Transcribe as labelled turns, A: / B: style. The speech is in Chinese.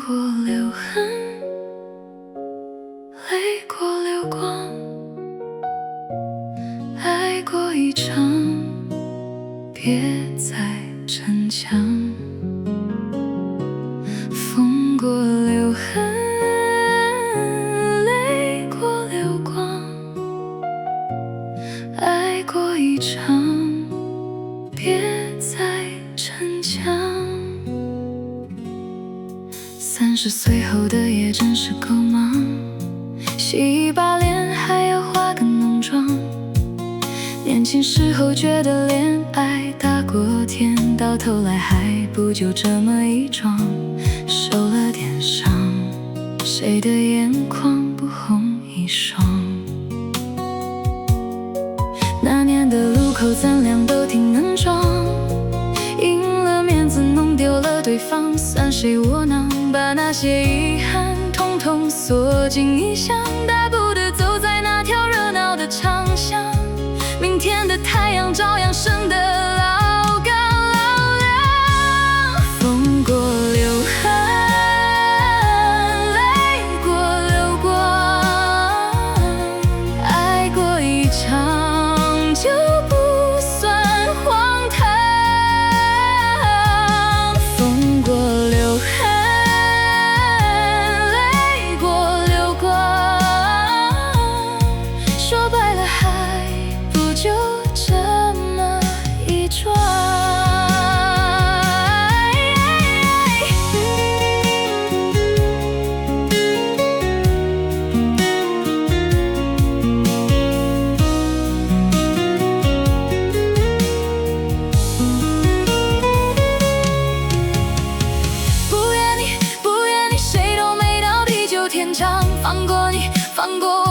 A: 过留痕，泪过流光，爱过一场，别再逞强。风过留痕，泪过流光，爱过一场，别再逞强。30岁后的夜真是够忙，洗一把脸还要化个浓妆。年轻时候觉得恋爱大过天，到头来还不就这么一桩，受了点伤，谁的眼眶不红一双？那年的路口咱俩都挺能装，赢了面子弄丢了对方，算谁窝囊？把那些遗憾统统锁进一箱，大步地走在那条热闹的长巷，明天的太阳照样升得老高老亮。风过留痕，泪过流光，爱过一场就不算荒唐。风过留痕，泪过流光，说白了还不就这么一桩。不怨你，谁都没到地久天长。放过你，放过